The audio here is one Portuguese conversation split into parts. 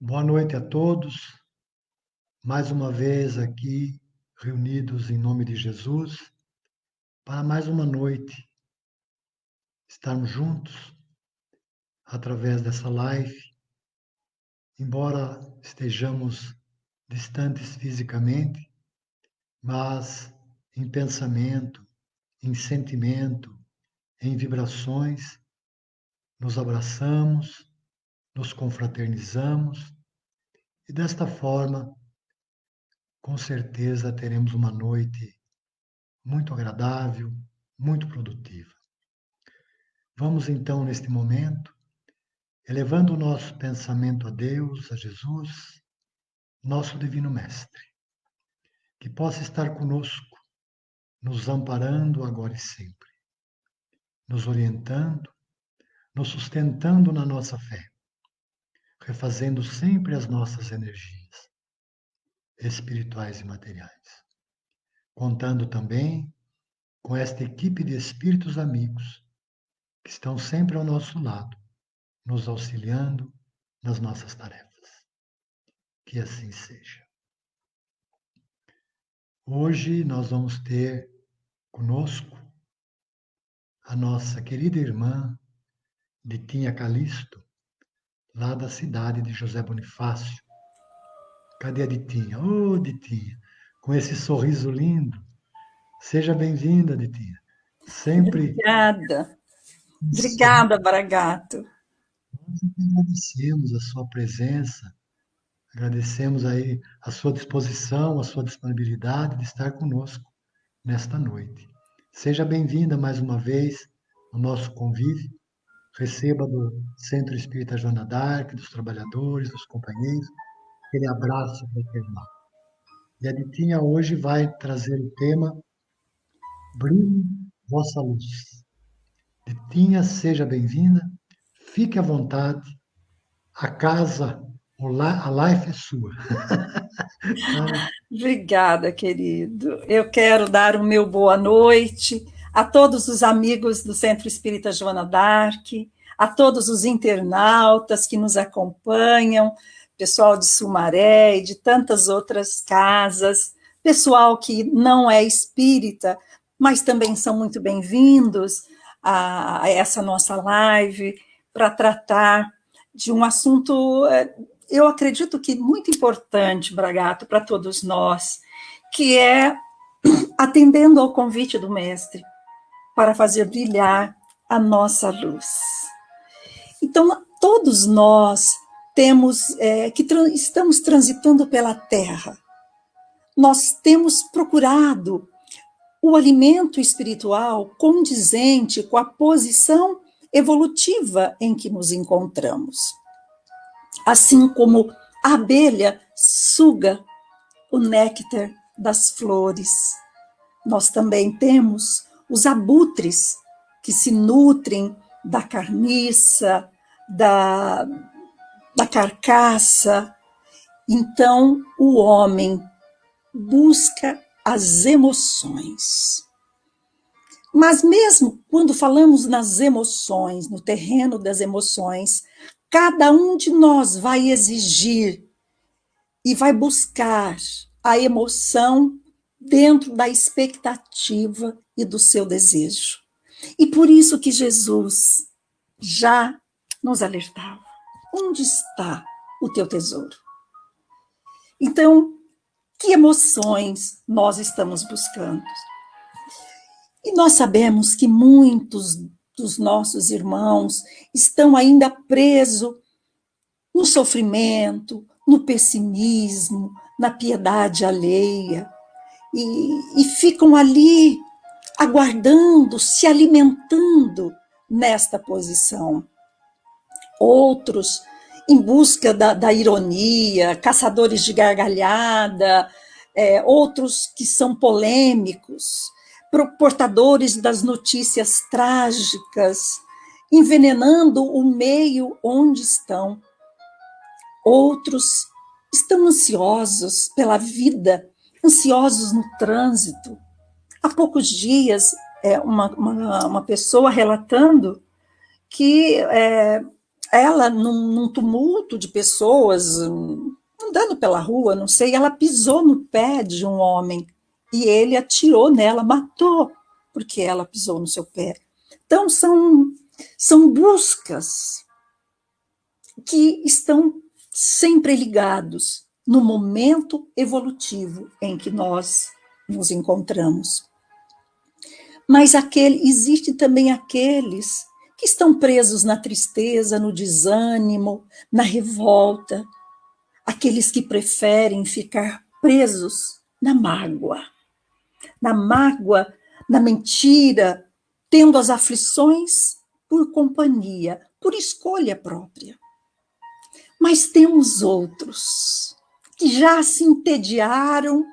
Boa noite a todos. Mais uma vez aqui, reunidos em nome de Jesus, para mais uma noite estarmos juntos através dessa live. Embora estejamos distantes fisicamente, mas em pensamento, em sentimento, em vibrações, nos abraçamos, nos confraternizamos e desta forma, com certeza, teremos uma noite muito agradável, muito produtiva. Vamos então, neste momento, elevando o nosso pensamento a Deus, a Jesus, nosso Divino Mestre, que possa estar conosco, nos amparando agora e sempre, nos orientando, nos sustentando na nossa fé, refazendo sempre as nossas energias espirituais e materiais, contando também com esta equipe de espíritos amigos que estão sempre ao nosso lado, nos auxiliando nas nossas tarefas. Que assim seja. Hoje nós vamos ter conosco a nossa querida irmã Ditinha Calisto, lá da cidade de José Bonifácio. Cadê a Ditinha? Ô, Ditinha, com esse sorriso lindo. Seja bem-vinda, Ditinha. Sempre. Obrigada. Obrigada, Bragato. Nós agradecemos a sua presença, agradecemos aí a sua disposição, a sua disponibilidade de estar conosco nesta noite. Seja bem-vinda mais uma vez ao nosso convívio. Receba do Centro Espírita Joana d'Arc, dos trabalhadores, dos companheiros, aquele abraço fraternal. E a Ditinha hoje vai trazer o tema Brilhe Vossa Luz. Ditinha, seja bem-vinda, fique à vontade, a casa, a life é sua. Obrigada, querido. Eu quero dar o meu boa noite a todos os amigos do Centro Espírita Joana d'Arc, a todos os internautas que nos acompanham, pessoal de Sumaré e de tantas outras casas, pessoal que não é espírita, mas também são muito bem-vindos a essa nossa live para tratar de um assunto, eu acredito que muito importante, Bragato, para todos nós, que é atendendo ao convite do Mestre para fazer brilhar a nossa luz. Então, todos nós temos estamos transitando pela Terra. Nós temos procurado o alimento espiritual condizente com a posição evolutiva em que nos encontramos. Assim como a abelha suga o néctar das flores, nós também temos os abutres que se nutrem da carniça, da carcaça. Então, o homem busca as emoções. Mas mesmo quando falamos nas emoções, no terreno das emoções, cada um de nós vai exigir e vai buscar a emoção dentro da expectativa e do seu desejo. E por isso que Jesus já nos alertava: onde está o teu tesouro? Então, que emoções nós estamos buscando? E nós sabemos que muitos dos nossos irmãos estão ainda presos no sofrimento, no pessimismo, na piedade alheia, e ficam ali aguardando, se alimentando nesta posição. Outros em busca da ironia, caçadores de gargalhada, outros que são polêmicos, portadores das notícias trágicas, envenenando o meio onde estão. Outros estão ansiosos pela vida, ansiosos no trânsito. Há poucos dias, uma pessoa relatando que ela, num tumulto de pessoas, andando pela rua, não sei, ela pisou no pé de um homem e ele atirou nela, matou, porque ela pisou no seu pé. Então, são buscas que estão sempre ligados no momento evolutivo em que nós nos encontramos. Mas existe também aqueles que estão presos na tristeza, no desânimo, na revolta, aqueles que preferem ficar presos na mágoa, na mentira, tendo as aflições por companhia, por escolha própria. Mas temos outros que já se entediaram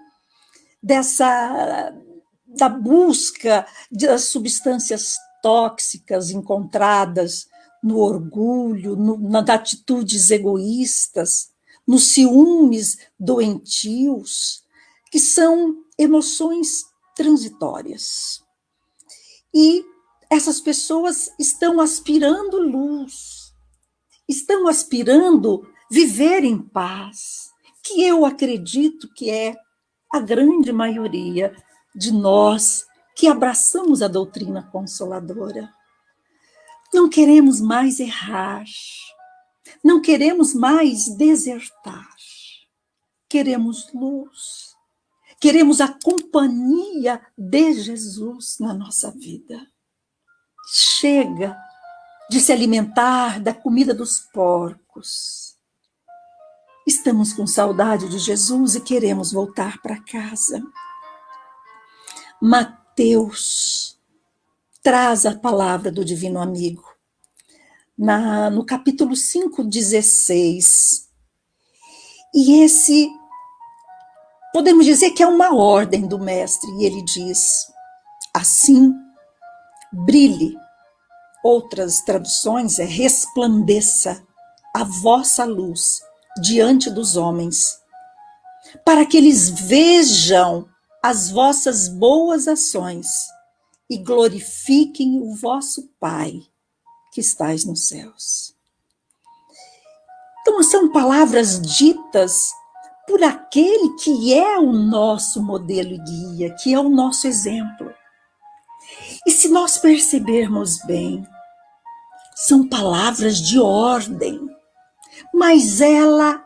da busca das substâncias tóxicas encontradas no orgulho, nas atitudes egoístas, nos ciúmes doentios, que são emoções transitórias. E essas pessoas estão aspirando luz, estão aspirando viver em paz, que eu acredito que é a grande maioria de nós que abraçamos a doutrina consoladora. Não queremos mais errar, não queremos mais desertar, queremos luz, queremos a companhia de Jesus na nossa vida. Chega de se alimentar da comida dos porcos. Estamos com saudade de Jesus e queremos voltar para casa. Mateus traz a palavra do Divino Amigo, no capítulo 5,16. E esse, podemos dizer que é uma ordem do Mestre, e ele diz, assim, brilhe. Outras traduções é resplandeça a vossa luz diante dos homens, para que eles vejam as vossas boas ações e glorifiquem o vosso Pai que estais nos céus. Então, são palavras ditas por aquele que é o nosso modelo e guia, que é o nosso exemplo. E se nós percebermos bem, são palavras de ordem, mas ela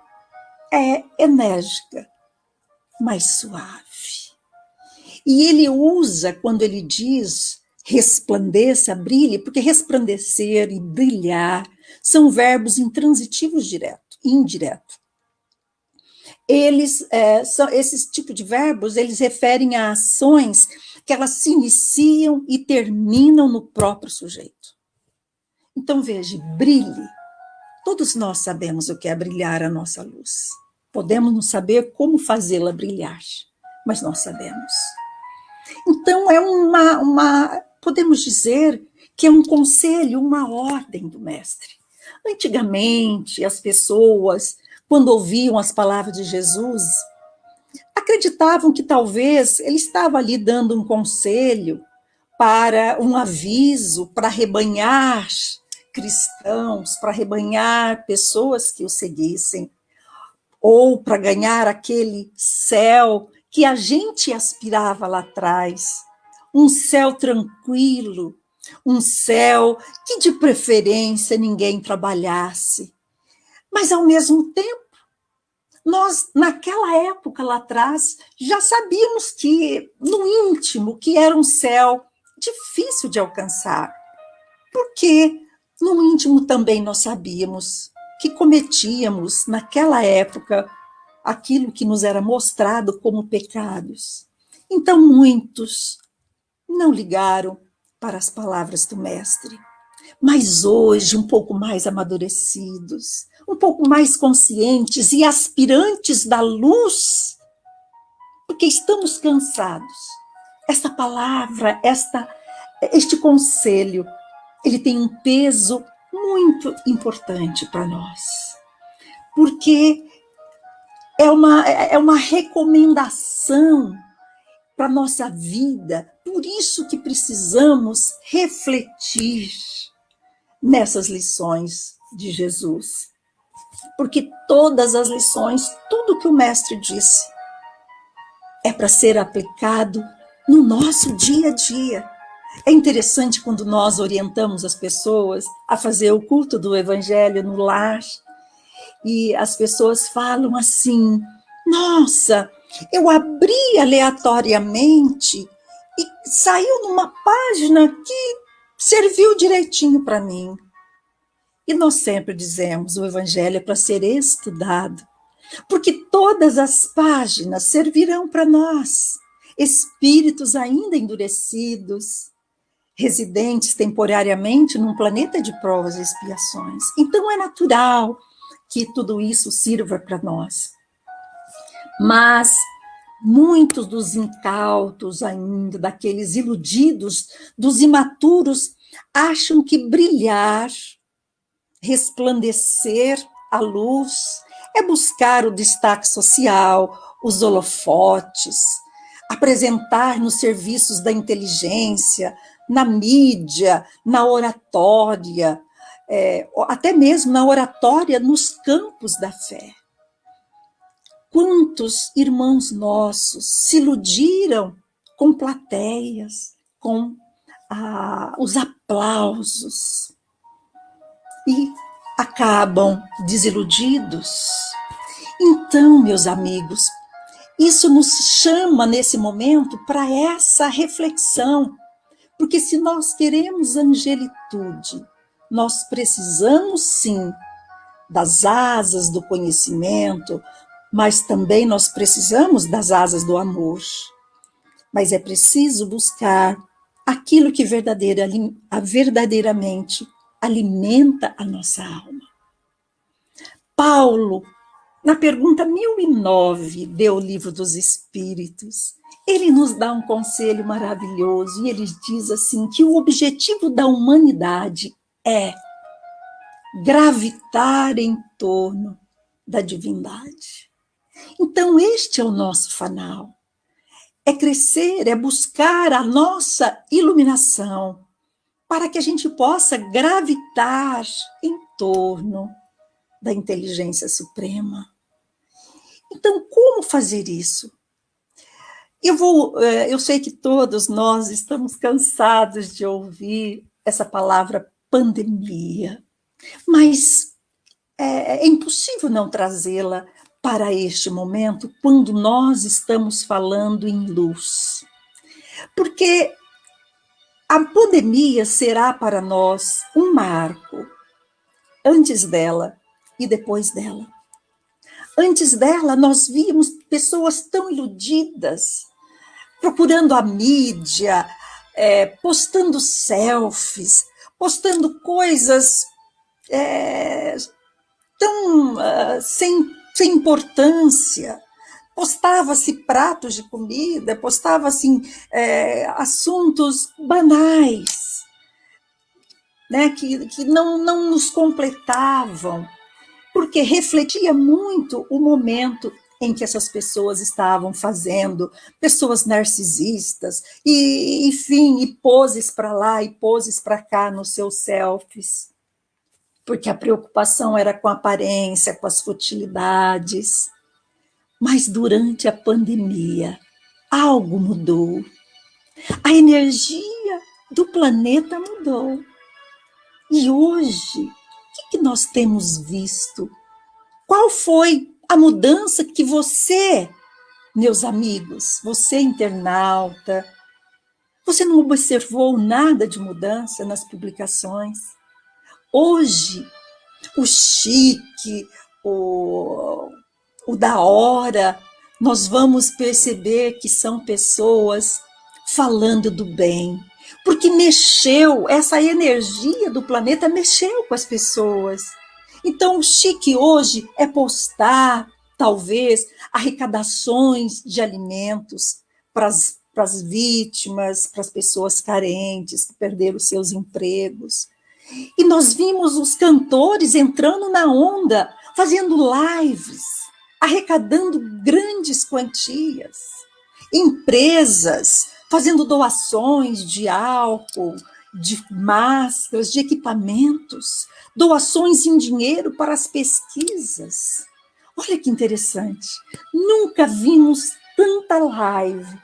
é enérgica, mais suave. E ele usa, quando ele diz resplandeça, brilhe, porque resplandecer e brilhar são verbos intransitivos direto e indireto. Esses tipos de verbos, eles referem a ações que elas se iniciam e terminam no próprio sujeito. Então, veja, brilhe. Todos nós sabemos o que é brilhar a nossa luz. Podemos não saber como fazê-la brilhar, mas nós sabemos. Então, podemos dizer que é um conselho, uma ordem do Mestre. Antigamente, as pessoas, quando ouviam as palavras de Jesus, acreditavam que talvez ele estava ali dando um conselho, um aviso para rebanhar cristãos, para rebanhar pessoas que o seguissem, ou para ganhar aquele céu que a gente aspirava lá atrás, um céu tranquilo, um céu que de preferência ninguém trabalhasse. Mas ao mesmo tempo, nós, naquela época lá atrás, já sabíamos que, no íntimo, que era um céu difícil de alcançar. Porque no íntimo também nós sabíamos que cometíamos, naquela época, aquilo que nos era mostrado como pecados. Então, muitos não ligaram para as palavras do Mestre. Mas hoje, um pouco mais amadurecidos, um pouco mais conscientes e aspirantes da luz, porque estamos cansados. Esta palavra, este conselho, ele tem um peso muito importante para nós, porque é uma recomendação para a nossa vida, por isso que precisamos refletir nessas lições de Jesus. Porque todas as lições, tudo que o mestre disse, é para ser aplicado no nosso dia a dia. É interessante quando nós orientamos as pessoas a fazer o culto do Evangelho no lar, e as pessoas falam assim: nossa, eu abri aleatoriamente e saiu numa página que serviu direitinho para mim. E nós sempre dizemos: o Evangelho é para ser estudado, porque todas as páginas servirão para nós, espíritos ainda endurecidos, residentes temporariamente num planeta de provas e expiações. Então é natural que tudo isso sirva para nós. Mas muitos dos incautos ainda, daqueles iludidos, dos imaturos, acham que brilhar, resplandecer a luz, é buscar o destaque social, os holofotes, apresentar nos serviços da inteligência, na mídia, na oratória, até mesmo na oratória nos campos da fé. Quantos irmãos nossos se iludiram com plateias, com os aplausos, e acabam desiludidos. Então, meus amigos, isso nos chama nesse momento para essa reflexão, porque se nós queremos angelitude, nós precisamos sim das asas do conhecimento, mas também nós precisamos das asas do amor. Mas é preciso buscar aquilo que verdadeiramente alimenta a nossa alma. Paulo, na pergunta 1009 do Livro dos Espíritos, ele nos dá um conselho maravilhoso, e ele diz assim, que o objetivo da humanidade é gravitar em torno da divindade. Então, este é o nosso fanal. É crescer, é buscar a nossa iluminação, para que a gente possa gravitar em torno da inteligência suprema. Então, como fazer isso? Eu sei que todos nós estamos cansados de ouvir essa palavra pandemia, mas é impossível não trazê-la para este momento quando nós estamos falando em luz. Porque a pandemia será para nós um marco, antes dela e depois dela. Antes dela, nós víamos pessoas tão iludidas, procurando a mídia, postando selfies, postando coisas tão sem importância. Postava-se pratos de comida, postava-se assuntos banais, né, que não nos completavam, porque refletia muito o momento em que essas pessoas estavam fazendo, pessoas narcisistas, e, enfim, e poses para lá e poses para cá nos seus selfies, porque a preocupação era com a aparência, com as futilidades. Mas durante a pandemia, algo mudou. A energia do planeta mudou. E hoje, o que nós temos visto? Qual foi a mudança que você, meus amigos, você internauta, você não observou nada de mudança nas publicações? Hoje, o chique, o da hora, nós vamos perceber que são pessoas falando do bem, porque mexeu, essa energia do planeta mexeu com as pessoas. Então, o chique hoje é postar, talvez, arrecadações de alimentos para as vítimas, para as pessoas carentes que perderam seus empregos. E nós vimos os cantores entrando na onda, fazendo lives, arrecadando grandes quantias. Empresas fazendo doações de álcool de máscaras, de equipamentos, doações em dinheiro para as pesquisas. Olha que interessante, nunca vimos tanta live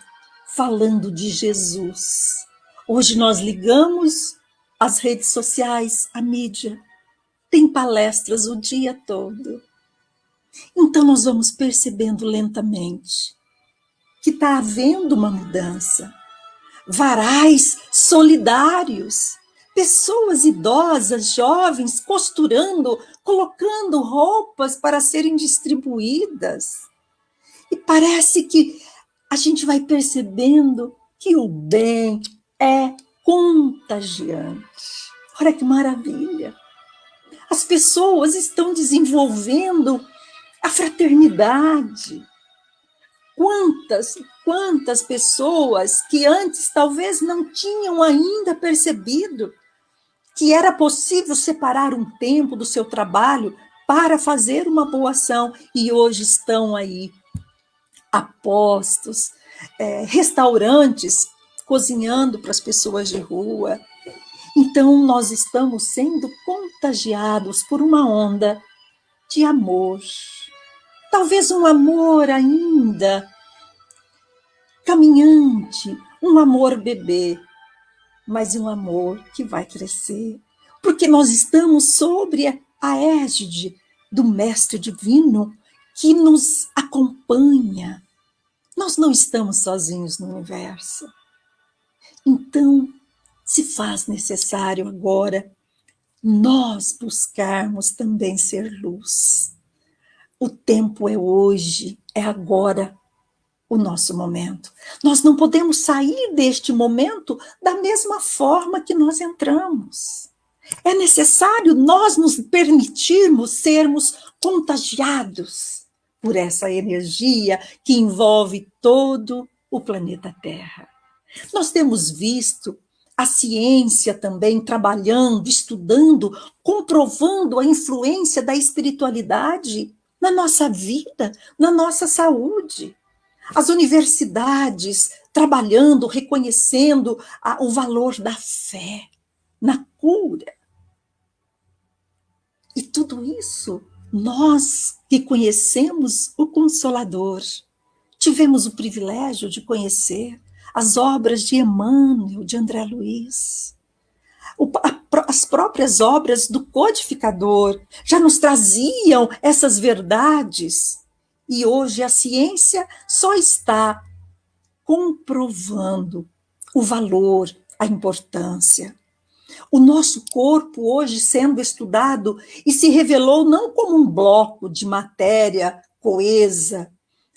falando de Jesus. Hoje nós ligamos as redes sociais, a mídia, tem palestras o dia todo. Então nós vamos percebendo lentamente que está havendo uma mudança. Varais solidários, pessoas idosas, jovens, costurando, colocando roupas para serem distribuídas. E parece que a gente vai percebendo que o bem é contagiante. Olha que maravilha! As pessoas estão desenvolvendo a fraternidade. Quantas pessoas que antes talvez não tinham ainda percebido que era possível separar um tempo do seu trabalho para fazer uma boa ação e hoje estão aí apostos, restaurantes cozinhando para as pessoas de rua. Então nós estamos sendo contagiados por uma onda de amor. Talvez um amor ainda caminhante, um amor bebê, mas um amor que vai crescer, porque nós estamos sobre a égide do Mestre Divino que nos acompanha. Nós não estamos sozinhos no universo. Então, se faz necessário agora nós buscarmos também ser luz. O tempo é hoje, é agora o nosso momento. Nós não podemos sair deste momento da mesma forma que nós entramos. É necessário nós nos permitirmos sermos contagiados por essa energia que envolve todo o planeta Terra. Nós temos visto a ciência também trabalhando, estudando, comprovando a influência da espiritualidade na nossa vida, na nossa saúde. As universidades trabalhando, reconhecendo o valor da fé na cura. E tudo isso, nós que conhecemos o Consolador, tivemos o privilégio de conhecer as obras de Emmanuel, de André Luiz, as próprias obras do Codificador já nos traziam essas verdades. E hoje a ciência só está comprovando o valor, a importância. O nosso corpo hoje sendo estudado e se revelou não como um bloco de matéria coesa,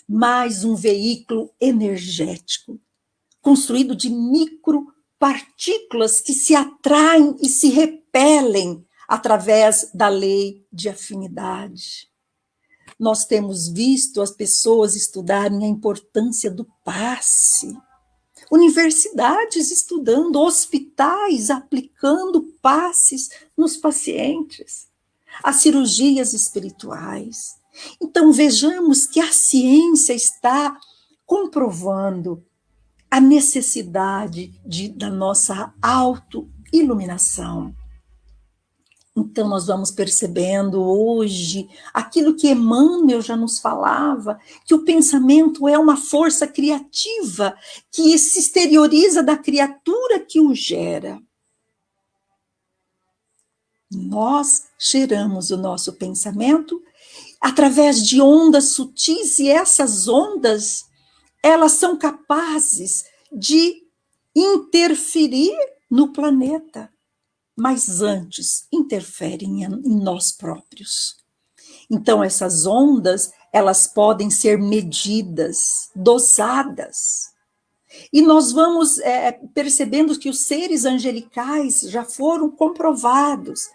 mas um veículo energético, construído de micropartículas que se atraem e se repelem através da lei de afinidade. Nós temos visto as pessoas estudarem a importância do passe, universidades estudando, hospitais aplicando passes nos pacientes, as cirurgias espirituais. Então vejamos que a ciência está comprovando a necessidade da nossa autoiluminação. Então, nós vamos percebendo hoje aquilo que Emmanuel já nos falava, que o pensamento é uma força criativa que se exterioriza da criatura que o gera. Nós geramos o nosso pensamento através de ondas sutis e essas ondas, elas são capazes de interferir no planeta. Mas antes interferem em nós próprios. Então, essas ondas, elas podem ser medidas, dosadas. E nós vamos percebendo que os seres angelicais já foram comprovados,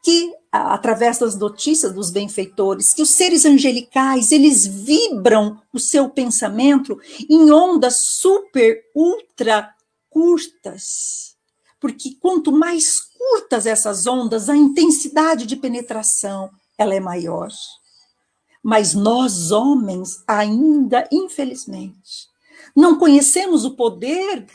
que, através das notícias dos benfeitores, que os seres angelicais, eles vibram o seu pensamento em ondas super, ultra curtas. Porque quanto mais curtas essas ondas, a intensidade de penetração ela é maior. Mas nós, homens, ainda, infelizmente, não conhecemos o poder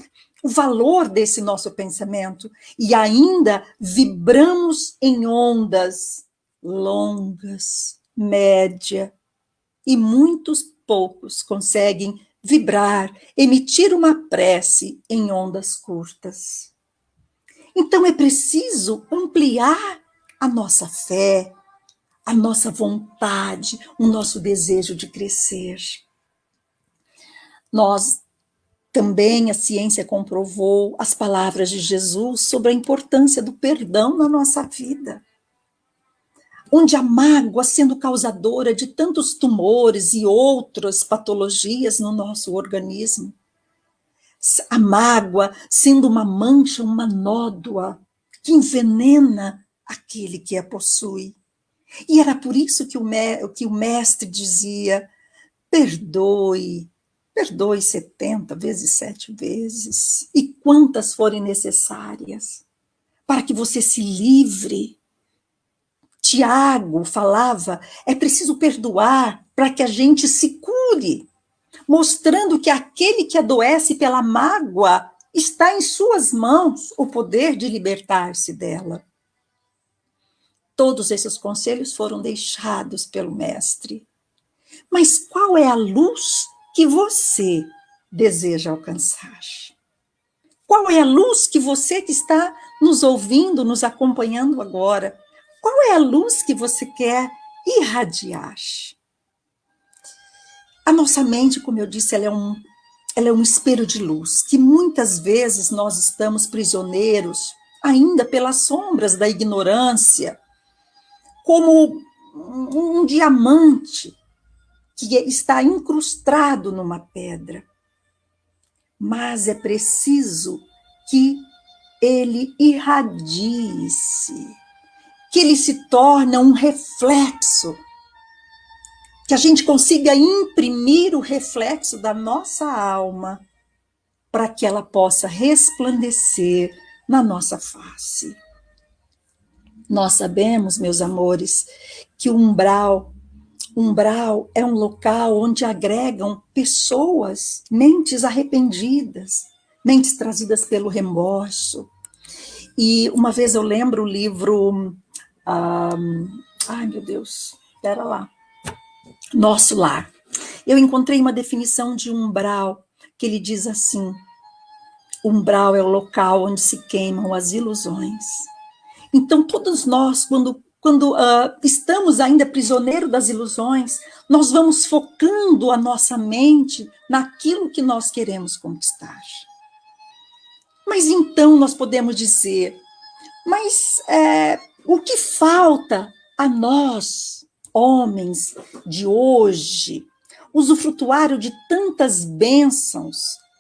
o valor desse nosso pensamento, e ainda vibramos em ondas longas, média, e muitos poucos conseguem vibrar, emitir uma prece em ondas curtas. Então é preciso ampliar a nossa fé, a nossa vontade, o nosso desejo de crescer. Nós também, a ciência comprovou as palavras de Jesus sobre a importância do perdão na nossa vida. Onde a mágoa, sendo causadora de tantos tumores e outras patologias no nosso organismo, a mágoa sendo uma mancha, uma nódoa, que envenena aquele que a possui. E era por isso que o mestre dizia, perdoe 70 vezes, 7 vezes, e quantas forem necessárias, para que você se livre. Tiago falava, é preciso perdoar para que a gente se cure, mostrando que aquele que adoece pela mágoa está em suas mãos o poder de libertar-se dela. Todos esses conselhos foram deixados pelo mestre. Mas qual é a luz que você deseja alcançar? Qual é a luz que você que está nos ouvindo, nos acompanhando agora, qual é a luz que você quer irradiar? A nossa mente, como eu disse, ela é um espelho de luz, que muitas vezes nós estamos prisioneiros, ainda pelas sombras da ignorância, como um diamante que está incrustado numa pedra. Mas é preciso que ele irradie-se, que ele se torne um reflexo, que a gente consiga imprimir o reflexo da nossa alma para que ela possa resplandecer na nossa face. Nós sabemos, meus amores, que o umbral é um local onde agregam pessoas, mentes arrependidas, mentes trazidas pelo remorso. E uma vez eu lembro o livro, ai meu Deus, espera lá, Nosso Lar. Eu encontrei uma definição de umbral, que ele diz assim, umbral é o local onde se queimam as ilusões. Então todos nós, quando estamos ainda prisioneiros das ilusões, nós vamos focando a nossa mente naquilo que nós queremos conquistar. Mas então nós podemos dizer, mas o que falta a nós, homens de hoje, usufrutuário de tantas bênçãos,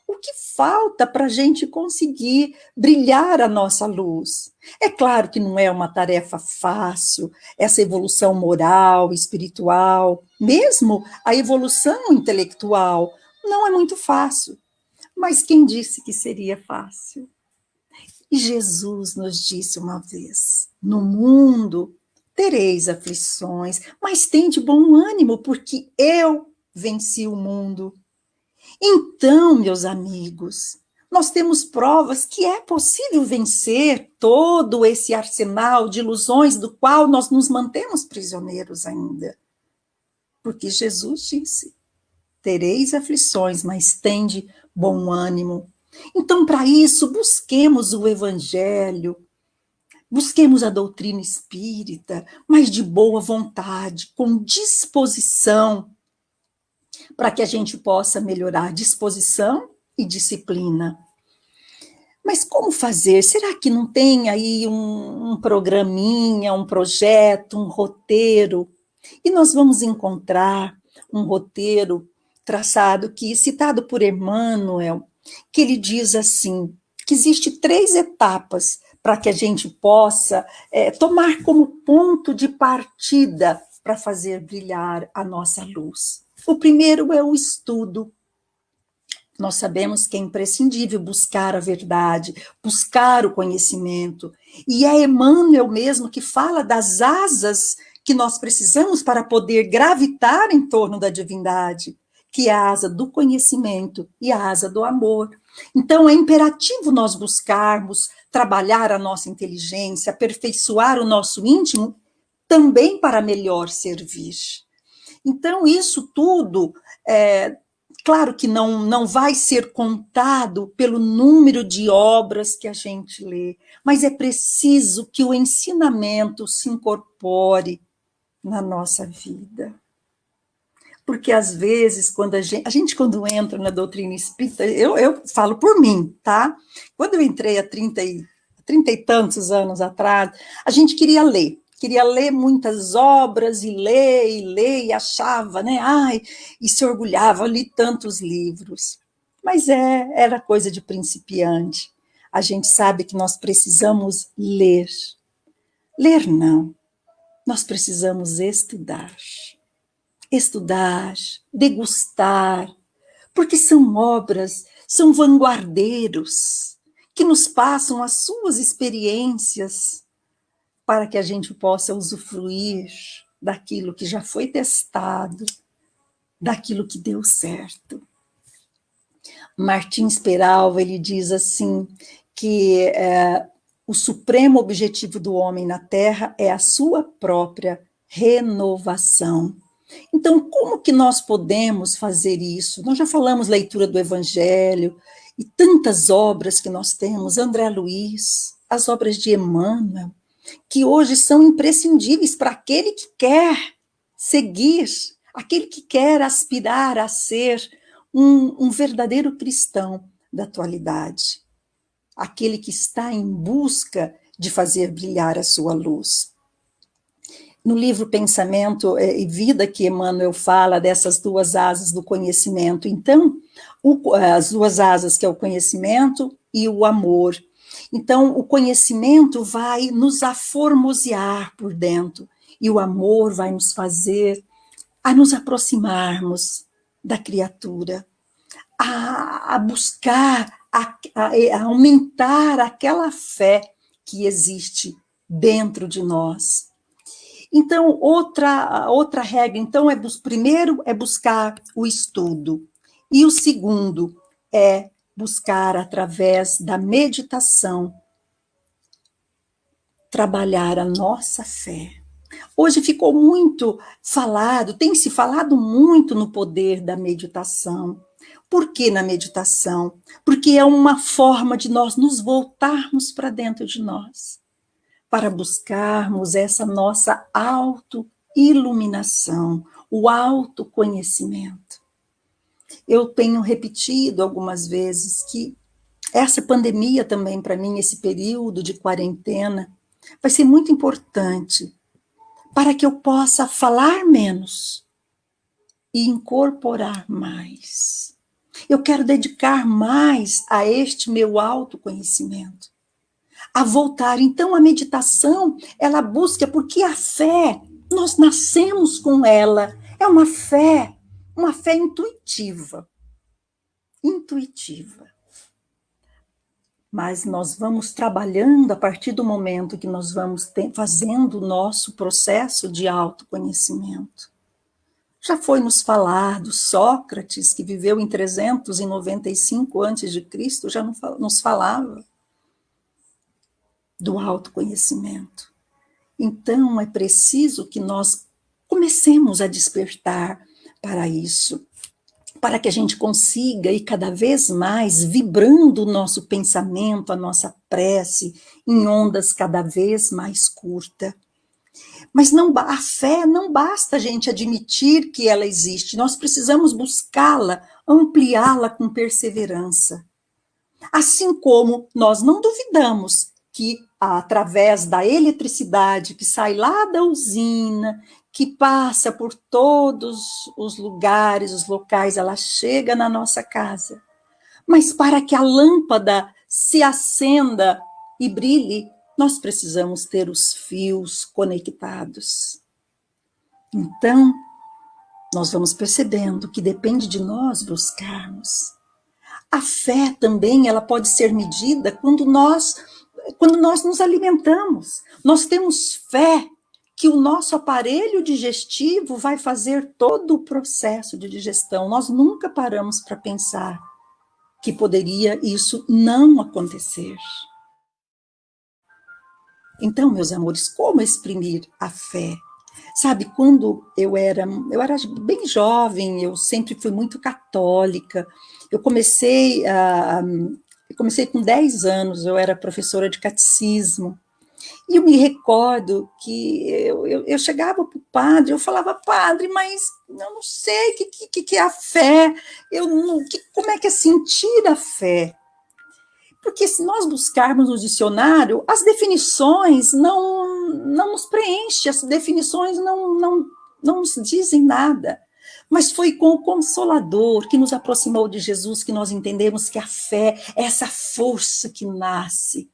o que falta para a gente conseguir brilhar a nossa luz? É claro que não é uma tarefa fácil, essa evolução moral, espiritual, mesmo a evolução intelectual, não é muito fácil. Mas quem disse que seria fácil? E Jesus nos disse uma vez, no mundo tereis aflições, mas tende bom ânimo, porque eu venci o mundo. Então, meus amigos, nós temos provas que é possível vencer todo esse arsenal de ilusões do qual nós nos mantemos prisioneiros ainda. Porque Jesus disse, tereis aflições, mas tende bom ânimo. Então, para isso, busquemos o Evangelho, busquemos a doutrina espírita, mas de boa vontade, com disposição, para que a gente possa melhorar disposição e disciplina. Mas como fazer? Será que não tem aí um programinha, um projeto, um roteiro? E nós vamos encontrar um roteiro traçado, citado por Emmanuel, que ele diz assim, que existe 3 etapas para que a gente possa tomar como ponto de partida para fazer brilhar a nossa luz. O primeiro é o estudo. Nós sabemos que é imprescindível buscar a verdade, buscar o conhecimento. E é Emmanuel mesmo que fala das asas que nós precisamos para poder gravitar em torno da divindade, que é a asa do conhecimento e a asa do amor. Então, é imperativo nós buscarmos trabalhar a nossa inteligência, aperfeiçoar o nosso íntimo, também para melhor servir. Então, isso tudo, claro que não vai ser contado pelo número de obras que a gente lê, mas é preciso que o ensinamento se incorpore na nossa vida. Porque, às vezes, quando a gente quando entra na doutrina espírita, eu falo por mim, tá? Quando eu entrei há 30 e tantos anos atrás, a gente queria ler muitas obras, e ler, e achava, né? Ai, e se orgulhava, li tantos livros. Mas era coisa de principiante. A gente sabe que nós precisamos ler. Ler não, nós precisamos estudar. Estudar, degustar, porque são obras, são vanguardeiros, que nos passam as suas experiências, para que a gente possa usufruir daquilo que já foi testado, daquilo que deu certo. Martins Peralva, ele diz assim, que o supremo objetivo do homem na Terra é a sua própria renovação. Então, como que nós podemos fazer isso? Nós já falamos leitura do Evangelho e tantas obras que nós temos, André Luiz, as obras de Emmanuel, que hoje são imprescindíveis para aquele que quer seguir, aquele que quer aspirar a ser um verdadeiro cristão da atualidade, aquele que está em busca de fazer brilhar a sua luz. No livro Pensamento e Vida, que Emmanuel fala dessas duas asas do conhecimento. Então, as duas asas, que é o conhecimento e o amor. Então, o conhecimento vai nos aformosear por dentro, e o amor vai nos fazer a nos aproximarmos da criatura, a buscar, a aumentar aquela fé que existe dentro de nós. Então, outra regra, então, primeiro é buscar o estudo, e o segundo é buscar, através da meditação, trabalhar a nossa fé. Hoje ficou muito falado, tem se falado muito no poder da meditação. Por que na meditação? Porque é uma forma de nós nos voltarmos para dentro de nós, para buscarmos essa nossa autoiluminação, o autoconhecimento. Eu tenho repetido algumas vezes que essa pandemia também, para mim, esse período de quarentena, vai ser muito importante para que eu possa falar menos e incorporar mais. Eu quero dedicar mais a este meu autoconhecimento, a voltar. Então, a meditação, ela busca, porque a fé, nós nascemos com ela, é uma fé intuitiva. Mas nós vamos trabalhando a partir do momento que nós vamos fazendo o nosso processo de autoconhecimento. Já foi nos falado, Sócrates, que viveu em 395 a.C., já nos falava do autoconhecimento. Então, é preciso que nós comecemos a despertar para isso, para que a gente consiga ir cada vez mais vibrando o nosso pensamento, a nossa prece, em ondas cada vez mais curtas. Mas a fé não basta a gente admitir que ela existe, nós precisamos buscá-la, ampliá-la com perseverança. Assim como nós não duvidamos que, através da eletricidade que sai lá da usina, que passa por todos os lugares, os locais, ela chega na nossa casa. Mas para que a lâmpada se acenda e brilhe, nós precisamos ter os fios conectados. Então, nós vamos percebendo que depende de nós buscarmos. A fé também, ela pode ser medida quando nós nos alimentamos. Nós temos fé que o nosso aparelho digestivo vai fazer todo o processo de digestão. Nós nunca paramos para pensar que poderia isso não acontecer. Então, meus amores, como exprimir a fé? Sabe, quando eu era bem jovem, eu sempre fui muito católica. Eu comecei com 10 anos, eu era professora de catecismo. E eu me recordo que eu chegava para o padre, eu falava, padre, mas eu não sei o que é a fé, como é que é sentir a fé? Porque se nós buscarmos no dicionário, as definições não nos preenchem, as definições não nos dizem nada. Mas foi com o Consolador que nos aproximou de Jesus que nós entendemos que a fé é essa força que nasce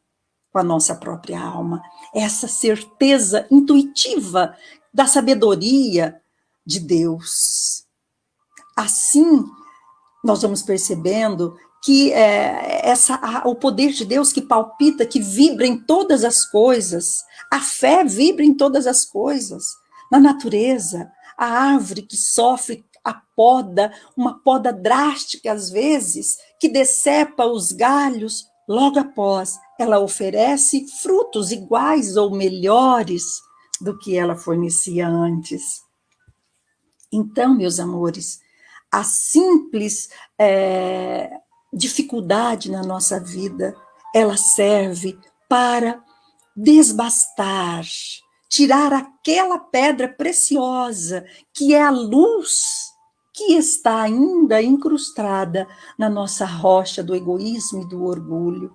com a nossa própria alma, essa certeza intuitiva da sabedoria de Deus. Assim, nós vamos percebendo que o poder de Deus que palpita, que vibra em todas as coisas, a fé vibra em todas as coisas, na natureza, a árvore que sofre a poda, uma poda drástica às vezes, que decepa os galhos, logo após ela oferece frutos iguais ou melhores do que ela fornecia antes. Então, meus amores, a simples dificuldade na nossa vida, ela serve para desbastar, tirar aquela pedra preciosa que é a luz que está ainda incrustada na nossa rocha do egoísmo e do orgulho.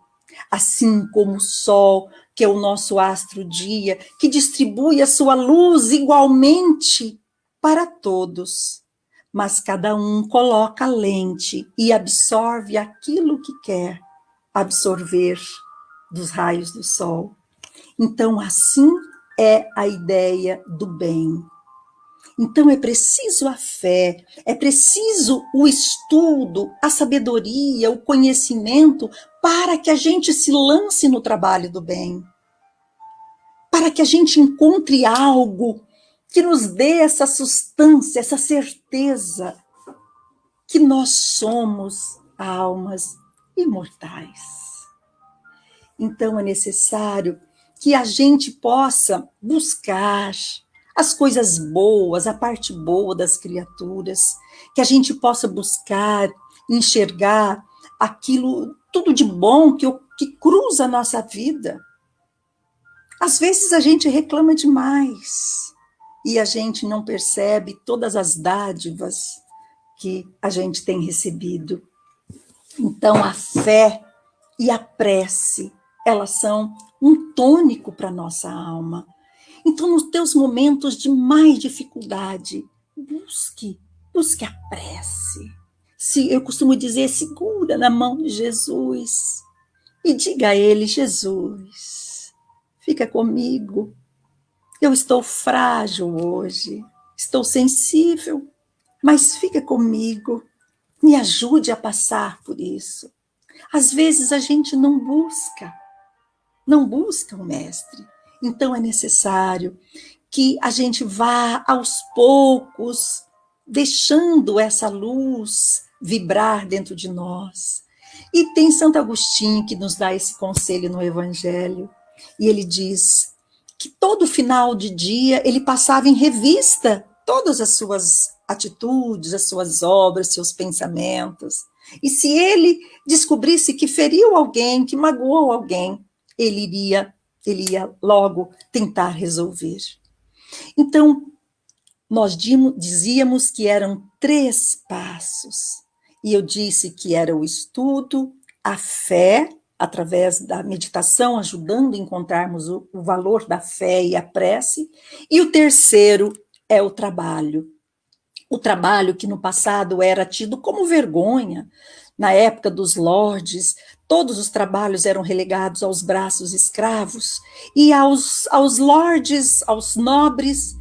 Assim como o sol, que é o nosso astro-dia, que distribui a sua luz igualmente para todos, mas cada um coloca a lente e absorve aquilo que quer absorver dos raios do sol. Então, assim é a ideia do bem. Então, é preciso a fé, é preciso o estudo, a sabedoria, o conhecimento, para que a gente se lance no trabalho do bem. Para que a gente encontre algo que nos dê essa sustância, essa certeza que nós somos almas imortais. Então, é necessário que a gente possa buscar as coisas boas, a parte boa das criaturas, que a gente possa buscar, enxergar aquilo, tudo de bom que cruza a nossa vida. Às vezes a gente reclama demais e a gente não percebe todas as dádivas que a gente tem recebido. Então, a fé e a prece, elas são um tônico para a nossa alma. Então, nos teus momentos de mais dificuldade, busque a prece. Eu costumo dizer, segura na mão de Jesus e diga a ele, Jesus, fica comigo. Eu estou frágil hoje, estou sensível, mas fica comigo, me ajude a passar por isso. Às vezes a gente não busca o mestre. Então é necessário que a gente vá aos poucos, deixando essa luz vibrar dentro de nós. E tem Santo Agostinho que nos dá esse conselho no Evangelho, e ele diz que todo final de dia ele passava em revista todas as suas atitudes, as suas obras, seus pensamentos. E se ele descobrisse que feriu alguém, que magoou alguém, ele ia logo tentar resolver. Então, nós dizíamos que eram 3 passos. E eu disse que era o estudo, a fé, através da meditação, ajudando a encontrarmos o valor da fé e a prece. E o terceiro é o trabalho. O trabalho que no passado era tido como vergonha. Na época dos lordes, todos os trabalhos eram relegados aos braços escravos, e aos lordes, aos nobres,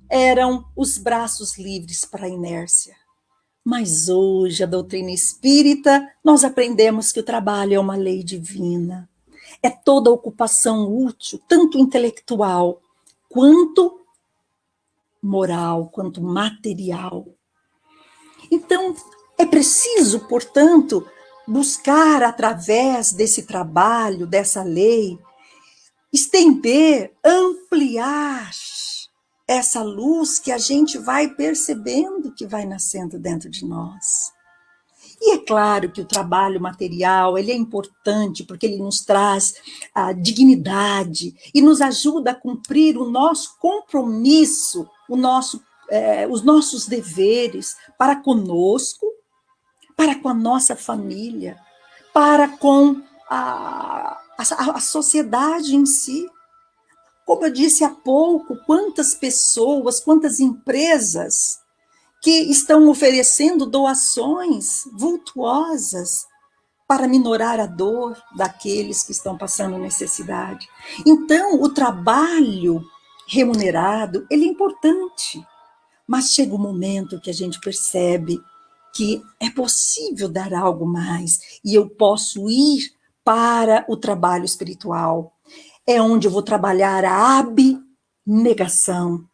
eram os braços livres para a inércia. Mas hoje, a doutrina espírita, nós aprendemos que o trabalho é uma lei divina. É toda ocupação útil, tanto intelectual, quanto moral, quanto material. Então, é preciso, portanto, buscar, através desse trabalho, dessa lei, estender, ampliar essa luz que a gente vai percebendo que vai nascendo dentro de nós. E é claro que o trabalho material, ele é importante porque ele nos traz a dignidade e nos ajuda a cumprir o nosso compromisso, os nossos deveres para conosco, para com a nossa família, para com a sociedade em si. Como eu disse há pouco, quantas pessoas, quantas empresas que estão oferecendo doações vultuosas para minorar a dor daqueles que estão passando necessidade. Então, o trabalho remunerado, ele é importante, mas chega um momento que a gente percebe que é possível dar algo mais, e eu posso ir para o trabalho espiritual. É onde eu vou trabalhar a abnegação.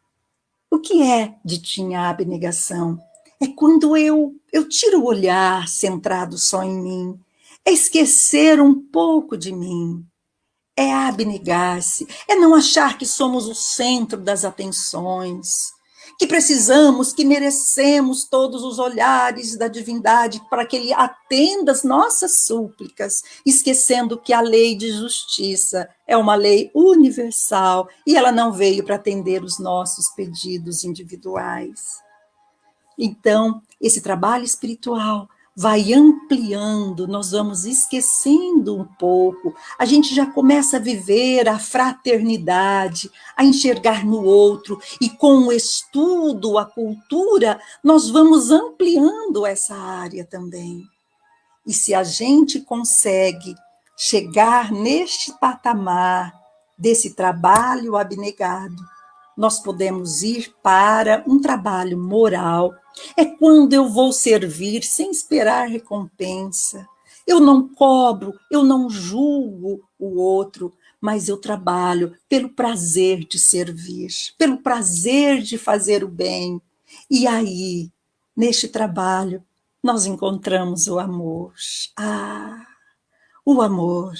O que é ditinha a abnegação? É quando eu tiro o olhar centrado só em mim, é esquecer um pouco de mim, é abnegar-se, é não achar que somos o centro das atenções, que precisamos, que merecemos todos os olhares da divindade para que ele atenda as nossas súplicas, esquecendo que a lei de justiça é uma lei universal e ela não veio para atender os nossos pedidos individuais. Então, esse trabalho espiritual vai ampliando, nós vamos esquecendo um pouco, a gente já começa a viver a fraternidade, a enxergar no outro, e com o estudo, a cultura, nós vamos ampliando essa área também. E se a gente consegue chegar neste patamar desse trabalho abnegado, nós podemos ir para um trabalho moral. É quando eu vou servir sem esperar recompensa. Eu não cobro, eu não julgo o outro, mas eu trabalho pelo prazer de servir, pelo prazer de fazer o bem. E aí, neste trabalho, nós encontramos o amor. Ah, o amor.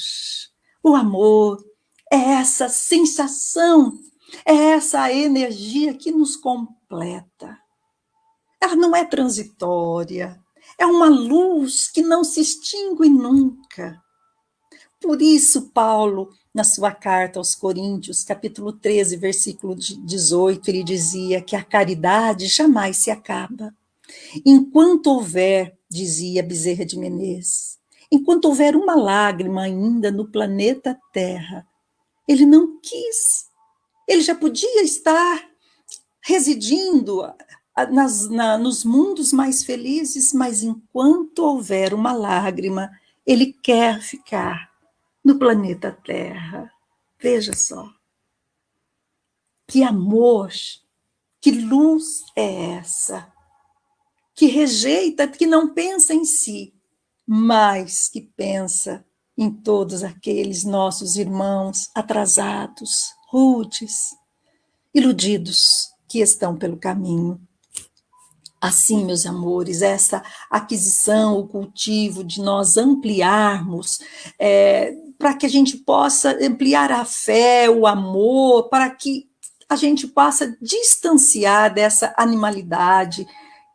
O amor é essa sensação, é essa energia que nos completa. Ela não é transitória, é uma luz que não se extingue nunca. Por isso, Paulo, na sua carta aos Coríntios, capítulo 13, versículo 18, ele dizia que a caridade jamais se acaba. Enquanto houver, dizia Bezerra de Menezes, enquanto houver uma lágrima ainda no planeta Terra, ele não quis. Ele já podia estar residindo nos mundos mais felizes, mas enquanto houver uma lágrima, ele quer ficar no planeta Terra. Veja só. Que amor, que luz é essa? Que rejeita, que não pensa em si, mas que pensa em todos aqueles nossos irmãos atrasados, rudes, iludidos, que estão pelo caminho. Assim, meus amores, essa aquisição, o cultivo de nós ampliarmos, para que a gente possa ampliar a fé, o amor, para que a gente possa distanciar dessa animalidade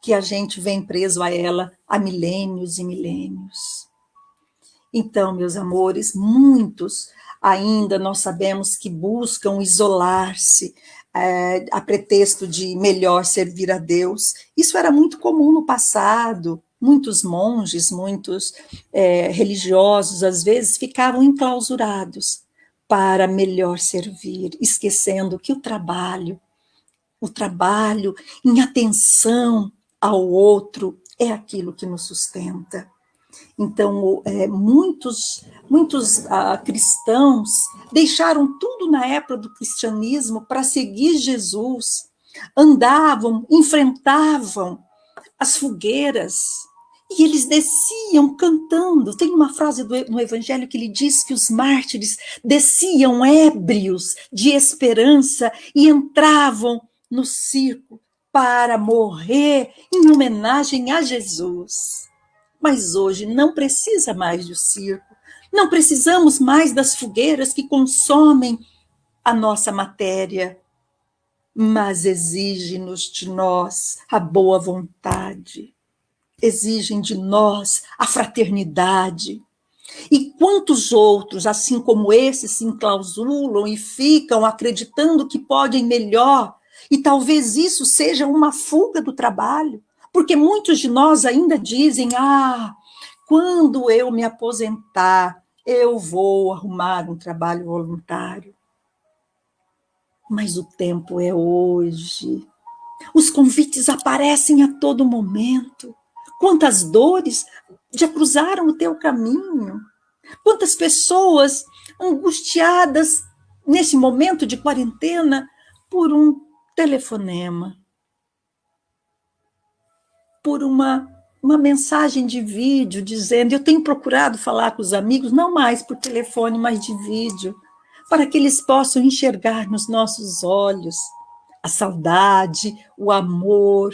que a gente vem preso a ela há milênios e milênios. Então, meus amores, muitos ainda nós sabemos que buscam isolar-se, a pretexto de melhor servir a Deus. Isso era muito comum no passado. Muitos monges, muitos religiosos, às vezes, ficavam enclausurados para melhor servir, esquecendo que o trabalho em atenção ao outro é aquilo que nos sustenta. Então, muitos cristãos deixaram tudo na época do cristianismo para seguir Jesus, andavam, enfrentavam as fogueiras, e eles desciam cantando. Tem uma frase no Evangelho que ele diz que os mártires desciam ébrios de esperança e entravam no circo para morrer em homenagem a Jesus. Mas hoje não precisa mais do circo, não precisamos mais das fogueiras que consomem a nossa matéria, mas exige-nos de nós a boa vontade, exigem de nós a fraternidade. E quantos outros, assim como esses, se enclausulam e ficam acreditando que podem melhor, e talvez isso seja uma fuga do trabalho, porque muitos de nós ainda dizem, quando eu me aposentar, eu vou arrumar um trabalho voluntário. Mas o tempo é hoje. Os convites aparecem a todo momento. Quantas dores já cruzaram o teu caminho? Quantas pessoas angustiadas nesse momento de quarentena por um telefonema, por uma mensagem de vídeo dizendo, eu tenho procurado falar com os amigos, não mais por telefone, mas de vídeo, para que eles possam enxergar nos nossos olhos a saudade, o amor.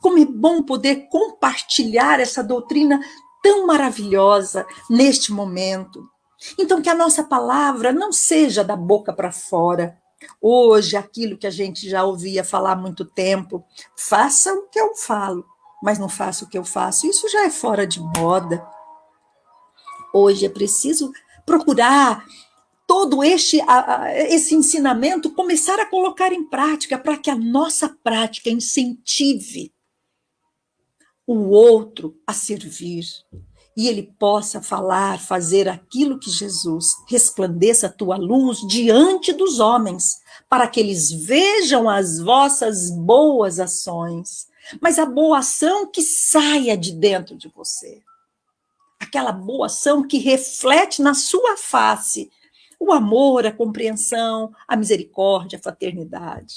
Como é bom poder compartilhar essa doutrina tão maravilhosa neste momento. Então, que a nossa palavra não seja da boca para fora. Hoje, aquilo que a gente já ouvia falar há muito tempo, faça o que eu falo, mas não faça o que eu faço. Isso já é fora de moda. Hoje é preciso procurar todo esse ensinamento, começar a colocar em prática, para que a nossa prática incentive o outro a servir, e ele possa falar, fazer aquilo que Jesus, resplandeça a tua luz diante dos homens, para que eles vejam as vossas boas ações, mas a boa ação que saia de dentro de você, aquela boa ação que reflete na sua face o amor, a compreensão, a misericórdia, a fraternidade.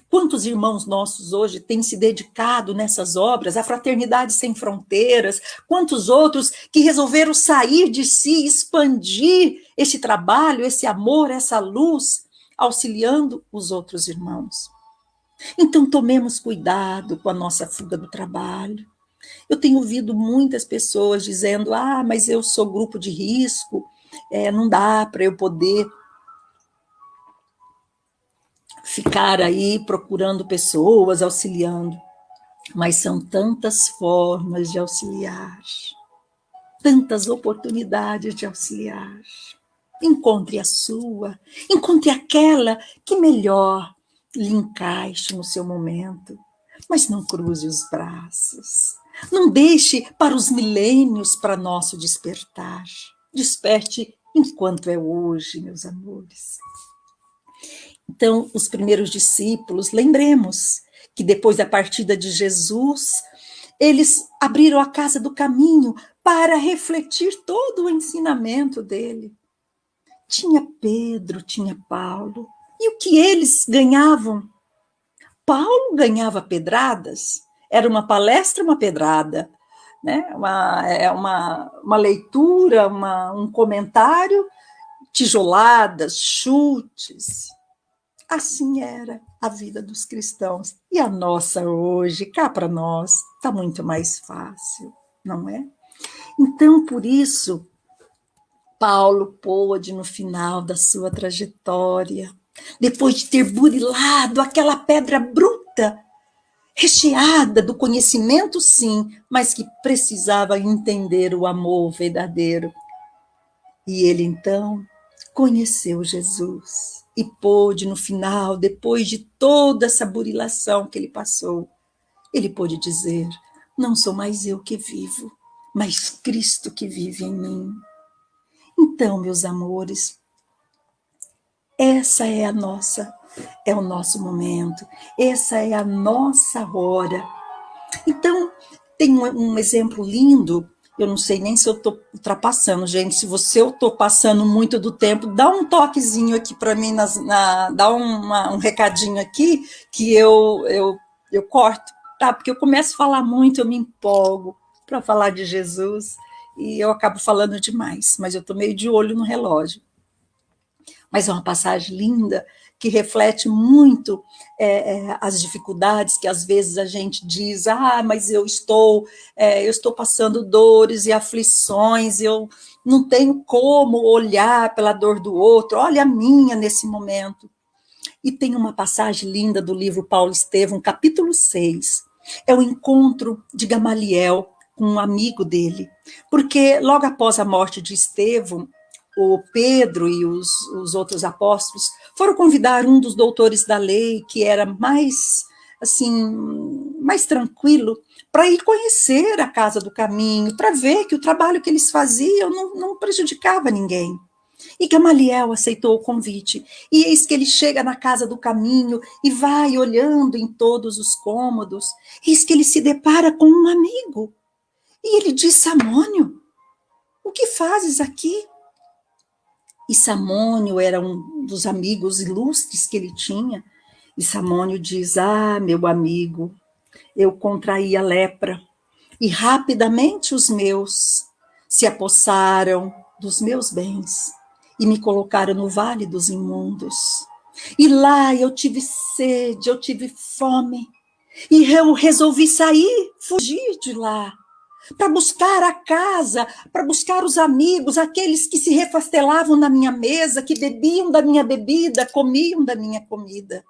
Quantos irmãos nossos hoje têm se dedicado nessas obras, a Fraternidade Sem Fronteiras, quantos outros que resolveram sair de si, expandir esse trabalho, esse amor, essa luz, auxiliando os outros irmãos. Então, tomemos cuidado com a nossa fuga do trabalho. Eu tenho ouvido muitas pessoas dizendo, mas eu sou grupo de risco, não dá para eu poder ficar aí procurando pessoas, auxiliando. Mas são tantas formas de auxiliar, tantas oportunidades de auxiliar. Encontre a sua, encontre aquela que melhor lhe encaixe no seu momento, mas não cruze os braços. Não deixe para os milênios para nosso despertar. Desperte enquanto é hoje, meus amores. Então, os primeiros discípulos, lembremos que depois da partida de Jesus, eles abriram a casa do caminho para refletir todo o ensinamento dele. Tinha Pedro, tinha Paulo, e o que eles ganhavam? Paulo ganhava pedradas, era uma palestra, uma pedrada, né? uma leitura, um comentário, tijoladas, chutes. Assim era a vida dos cristãos. E a nossa hoje, cá para nós, está muito mais fácil, não é? Então, por isso, Paulo pôde, no final da sua trajetória, depois de ter burilado aquela pedra bruta, recheada do conhecimento, sim, mas que precisava entender o amor verdadeiro. E ele, então, conheceu Jesus e pôde, no final, depois de toda essa burilação que ele passou, ele pôde dizer, não sou mais eu que vivo, mas Cristo que vive em mim. Então, meus amores, essa é o nosso momento, essa é a nossa hora. Então, tem um exemplo lindo, eu não sei nem se eu estou ultrapassando, gente, se eu estou passando muito do tempo, dá um toquezinho aqui para mim, dá um recadinho aqui, que eu corto, tá? Porque eu começo a falar muito, eu me empolgo para falar de Jesus, e eu acabo falando demais, mas eu estou meio de olho no relógio. Mas é uma passagem linda, que reflete muito as dificuldades que às vezes a gente diz, mas eu estou passando dores e aflições, eu não tenho como olhar pela dor do outro, olha a minha nesse momento. E tem uma passagem linda do livro Paulo Estevão, capítulo 6, é o encontro de Gamaliel com um amigo dele, porque logo após a morte de Estevão, o Pedro e os outros apóstolos foram convidar um dos doutores da lei, que era mais, assim, mais tranquilo, para ir conhecer a casa do caminho, para ver que o trabalho que eles faziam não prejudicava ninguém. E Gamaliel aceitou o convite, e eis que ele chega na casa do caminho e vai olhando em todos os cômodos, eis que ele se depara com um amigo, e ele diz, Samônio, o que fazes aqui? E Samônio era um dos amigos ilustres que ele tinha. E Samônio diz, meu amigo, eu contraí a lepra, e rapidamente os meus se apossaram dos meus bens, e me colocaram no vale dos imundos. E lá eu tive sede, eu tive fome, e eu resolvi sair, fugir de lá, para buscar a casa, para buscar os amigos, aqueles que se refastelavam na minha mesa, que bebiam da minha bebida, comiam da minha comida.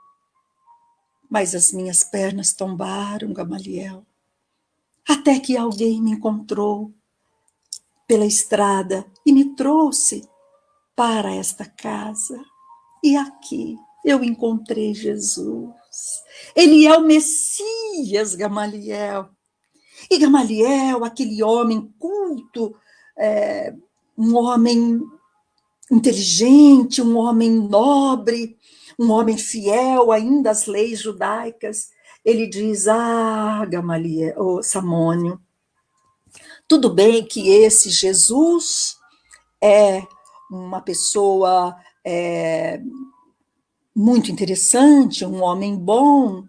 Mas as minhas pernas tombaram, Gamaliel, até que alguém me encontrou pela estrada e me trouxe para esta casa. E aqui eu encontrei Jesus. Ele é o Messias, Gamaliel. E Gamaliel, aquele homem culto, um homem inteligente, um homem nobre, um homem fiel ainda às leis judaicas, ele diz, Gamaliel, Samônio, tudo bem que esse Jesus é uma pessoa muito interessante, um homem bom,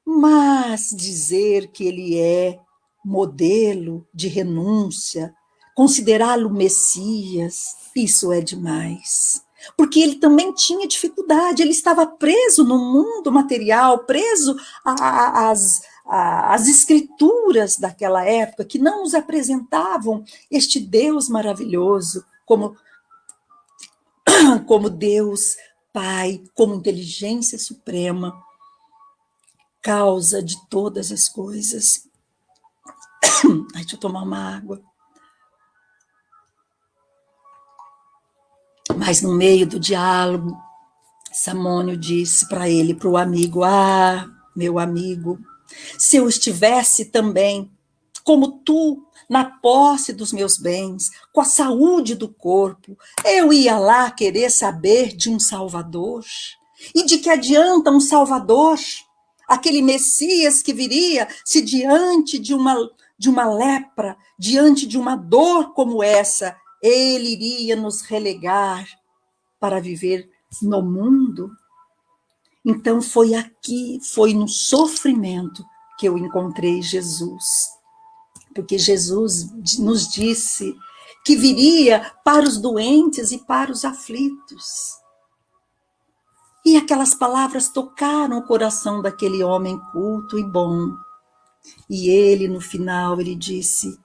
mas dizer que ele é modelo de renúncia, considerá-lo Messias, isso é demais. Porque ele também tinha dificuldade, ele estava preso no mundo material, preso às escrituras daquela época, que não nos apresentavam este Deus maravilhoso como Deus Pai, como inteligência suprema, causa de todas as coisas. Deixa eu tomar uma água. Mas no meio do diálogo, Samônio disse para ele, para o amigo, meu amigo, se eu estivesse também, como tu, na posse dos meus bens, com a saúde do corpo, eu ia lá querer saber de um Salvador. E de que adianta um Salvador? Aquele Messias que viria se diante de uma lepra, diante de uma dor como essa, ele iria nos relegar para viver no mundo? Então foi aqui, foi no sofrimento que eu encontrei Jesus. Porque Jesus nos disse que viria para os doentes e para os aflitos. E aquelas palavras tocaram o coração daquele homem culto e bom. E ele, no final, ele disse,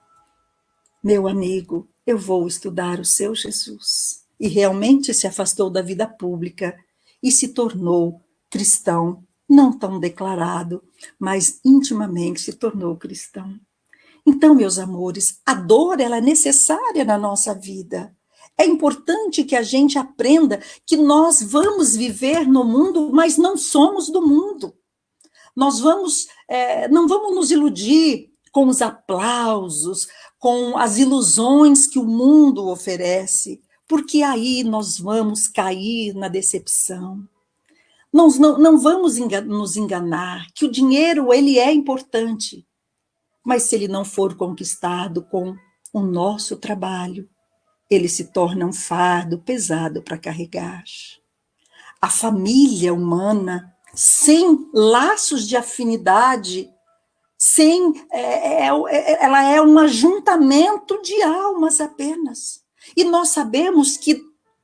meu amigo, eu vou estudar o seu Jesus. E realmente se afastou da vida pública e se tornou cristão, não tão declarado, mas intimamente se tornou cristão. Então, meus amores, a dor ela é necessária na nossa vida. É importante que a gente aprenda que nós vamos viver no mundo, mas não somos do mundo. Nós não vamos nos iludir com os aplausos, com as ilusões que o mundo oferece, porque aí nós vamos cair na decepção. Nós não vamos nos enganar, que o dinheiro ele é importante, mas se ele não for conquistado com o nosso trabalho, ele se torna um fardo pesado para carregar. A família humana, sem laços de afinidade, ela é um ajuntamento de almas apenas. E nós sabemos que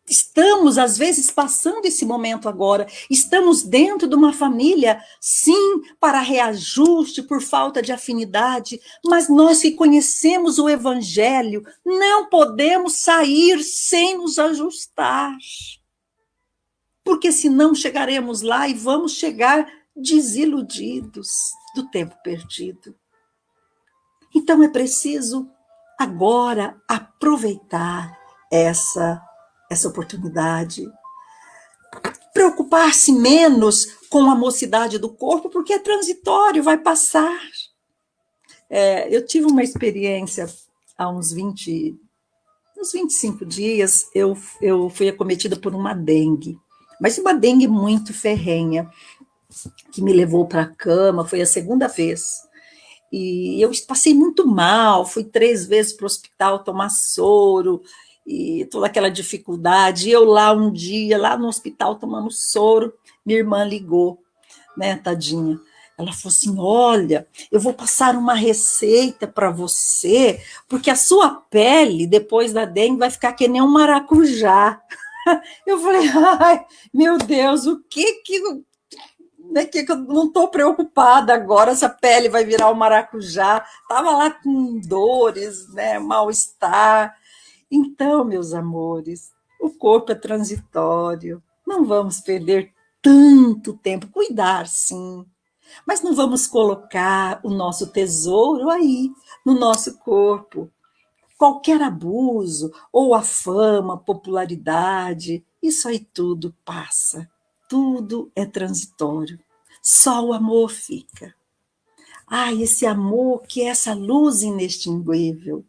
estamos, às vezes, passando esse momento agora. Estamos dentro de uma família, sim, para reajuste, por falta de afinidade, mas nós que conhecemos o Evangelho, não podemos sair sem nos ajustar. Porque senão chegaremos lá e vamos chegar desiludidos do tempo perdido. Então é preciso agora aproveitar essa oportunidade, preocupar-se menos com a mocidade do corpo, porque é transitório, vai passar. Eu tive uma experiência há uns 25 dias, eu fui acometida por uma dengue, mas uma dengue muito ferrenha, que me levou para a cama, foi a segunda vez. E eu passei muito mal, fui 3 vezes para o hospital tomar soro, e toda aquela dificuldade. E eu lá um dia, lá no hospital, tomando soro, minha irmã ligou, né, tadinha. Ela falou assim, olha, eu vou passar uma receita para você, porque a sua pele, depois da dengue, vai ficar que nem um maracujá. Eu falei, ai, meu Deus, o que eu não estou preocupada agora se a pele vai virar um maracujá. Estava lá com dores, né, mal-estar. Então, meus amores, o corpo é transitório. Não vamos perder tanto tempo. Cuidar, sim. Mas não vamos colocar o nosso tesouro aí, no nosso corpo. Qualquer abuso, ou a fama, popularidade, isso aí tudo passa. Tudo é transitório. Só o amor fica. Ai, esse amor que é essa luz inextinguível,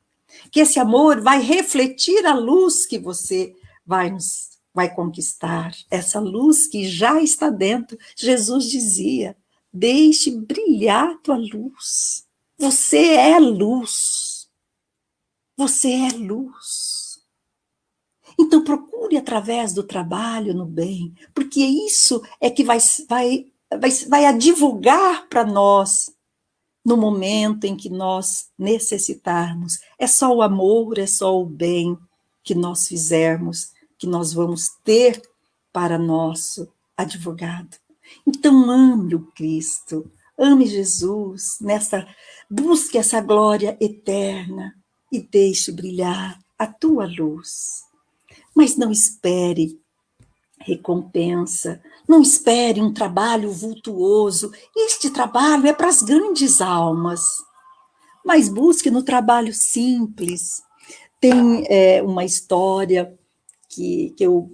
que esse amor vai refletir a luz que você vai conquistar, essa luz que já está dentro. Jesus dizia, deixe brilhar tua luz. Você é luz. Você é luz. Então procure através do trabalho no bem, porque isso é que vai advogar para nós no momento em que nós necessitarmos. É só o amor, é só o bem que nós fizermos, que nós vamos ter para nosso advogado. Então ame o Cristo, ame Jesus, busque essa glória eterna e deixe brilhar a tua luz. Mas não espere recompensa, não espere um trabalho vultuoso. Este trabalho é para as grandes almas, mas busque no trabalho simples. Tem uma história que eu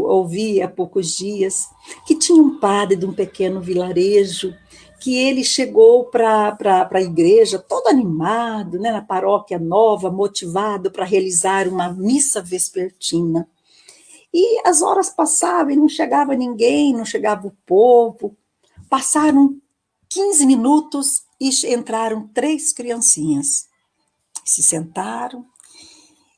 ouvi há poucos dias, que tinha um padre de um pequeno vilarejo, que ele chegou para a igreja todo animado, né, na paróquia nova, motivado para realizar uma missa vespertina. E as horas passavam e não chegava ninguém, não chegava o povo. Passaram 15 minutos e entraram 3 criancinhas. Se sentaram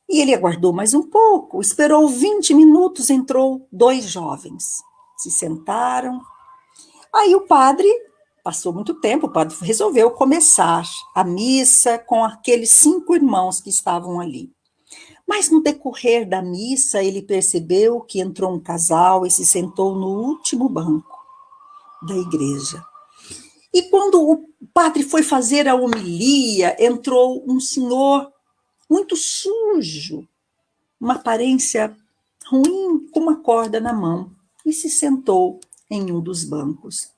e ele aguardou mais um pouco, esperou 20 minutos, entrou 2 jovens. Se sentaram. Aí o padre, passou muito tempo, o padre resolveu começar a missa com aqueles 5 irmãos que estavam ali. Mas no decorrer da missa, ele percebeu que entrou um casal e se sentou no último banco da igreja. E quando o padre foi fazer a homilia, entrou um senhor muito sujo, uma aparência ruim, com uma corda na mão, e se sentou em um dos bancos.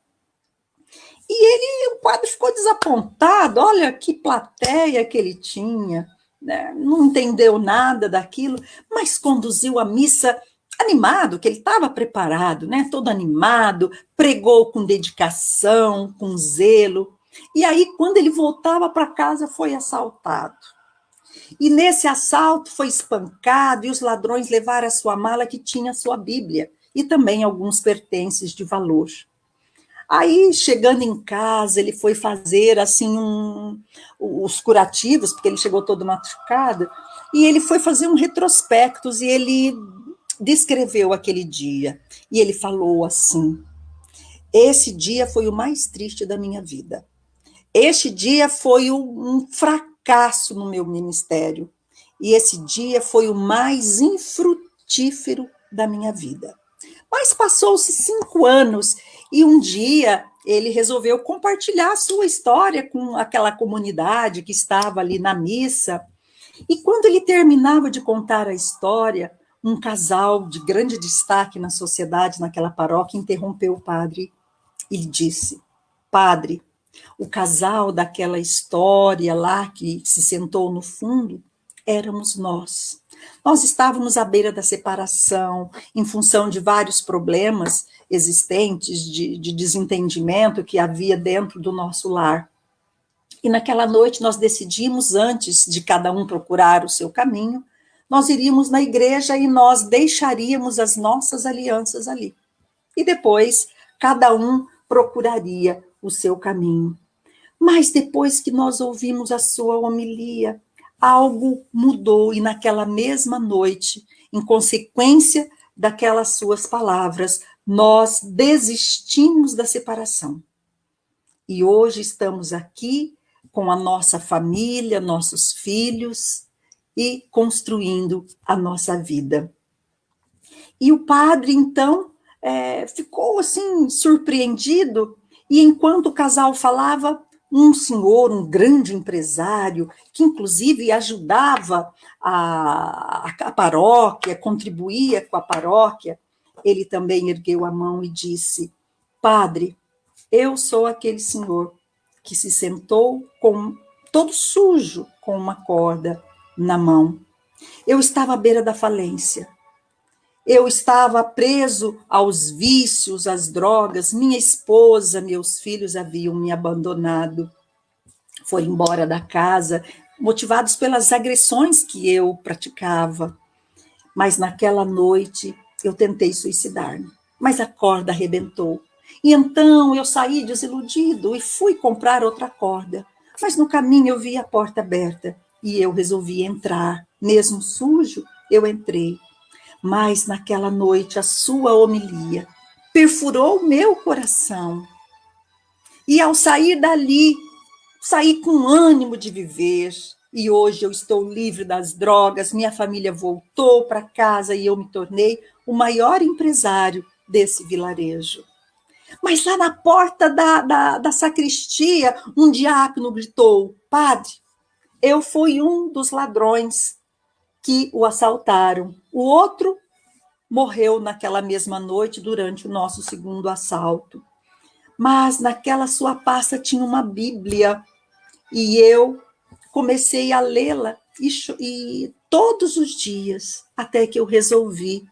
E o padre ficou desapontado, olha que plateia que ele tinha, né? Não entendeu nada daquilo, mas conduziu a missa animado, que ele estava preparado, né? Todo animado, pregou com dedicação, com zelo. E aí, quando ele voltava para casa, foi assaltado. E nesse assalto foi espancado e os ladrões levaram a sua mala que tinha a sua Bíblia e também alguns pertences de valor. Aí, chegando em casa, ele foi fazer assim os curativos, porque ele chegou todo machucado, e ele foi fazer um retrospecto e ele descreveu aquele dia. E ele falou assim: esse dia foi o mais triste da minha vida. Este dia foi um fracasso no meu ministério. E esse dia foi o mais infrutífero da minha vida. Mas passou-se 5 anos e um dia ele resolveu compartilhar a sua história com aquela comunidade que estava ali na missa. E quando ele terminava de contar a história, um casal de grande destaque na sociedade, naquela paróquia, interrompeu o padre e disse: Padre, o casal daquela história lá que se sentou no fundo, éramos nós. Nós estávamos à beira da separação, em função de vários problemas existentes, de desentendimento que havia dentro do nosso lar. E naquela noite nós decidimos, antes de cada um procurar o seu caminho, nós iríamos na igreja e nós deixaríamos as nossas alianças ali. E depois, cada um procuraria o seu caminho. Mas depois que nós ouvimos a sua homilia, algo mudou e naquela mesma noite, em consequência daquelas suas palavras, nós desistimos da separação. E hoje estamos aqui com a nossa família, nossos filhos e construindo a nossa vida. E o padre, então, ficou assim surpreendido, e enquanto o casal falava, um senhor, um grande empresário, que inclusive ajudava a paróquia, contribuía com a paróquia, ele também ergueu a mão e disse: Padre, eu sou aquele senhor que se sentou com todo sujo, com uma corda na mão. Eu estava à beira da falência. Eu estava preso aos vícios, às drogas. Minha esposa, meus filhos haviam me abandonado. Foram embora da casa, motivados pelas agressões que eu praticava. Mas naquela noite eu tentei suicidar-me, mas a corda arrebentou. E então eu saí desiludido e fui comprar outra corda. Mas no caminho eu vi a porta aberta e eu resolvi entrar. Mesmo sujo, eu entrei. Mas naquela noite a sua homilia perfurou meu coração. E ao sair dali, saí com ânimo de viver. E hoje eu estou livre das drogas, minha família voltou para casa e eu me tornei o maior empresário desse vilarejo. Mas lá na porta da sacristia, um diácono gritou: Padre, eu fui um dos ladrões que o assaltaram. O outro morreu naquela mesma noite durante o nosso segundo assalto. Mas naquela sua pasta tinha uma Bíblia e eu comecei a lê-la e todos os dias, até que eu resolvi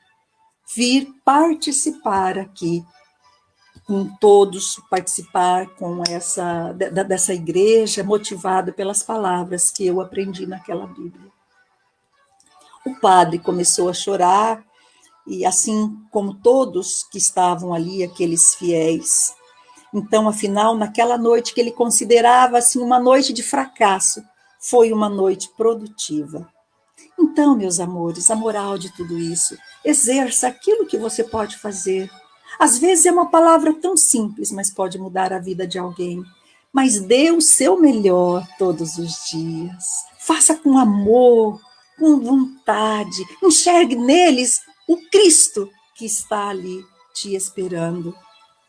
vir participar aqui com todos, participar com dessa igreja, motivado pelas palavras que eu aprendi naquela Bíblia. O padre começou a chorar, e assim como todos que estavam ali, aqueles fiéis. Então, afinal, naquela noite que ele considerava assim uma noite de fracasso, foi uma noite produtiva. Então, meus amores, a moral de tudo isso, exerça aquilo que você pode fazer. Às vezes é uma palavra tão simples, mas pode mudar a vida de alguém. Mas dê o seu melhor todos os dias. Faça com amor, com vontade. Enxergue neles o Cristo que está ali te esperando.